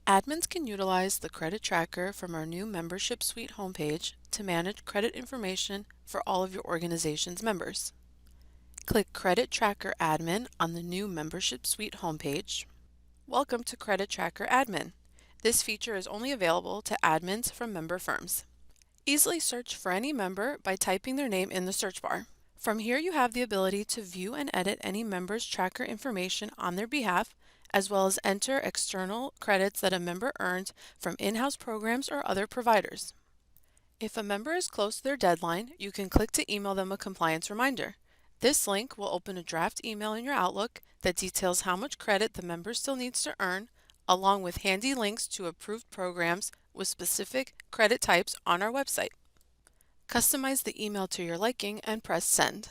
Admins can utilize the credit tracker from our new Membership Suite homepage to manage credit information for all of your organization's members. Click Credit Tracker Admin on the new Membership Suite homepage. Welcome to Credit Tracker Admin. This feature is only available to admins from member firms. Easily search for any member by typing their name in the search bar. From here you have the ability to view and edit any member's tracker information on their behalf, as well as enter external credits that a member earned from in-house programs or other providers. If a member is close to their deadline, you can click to email them a compliance reminder. This link will open a draft email in your Outlook that details how much credit the member still needs to earn, along with handy links to approved programs with specific credit types on our website. Customize the email to your liking and press send.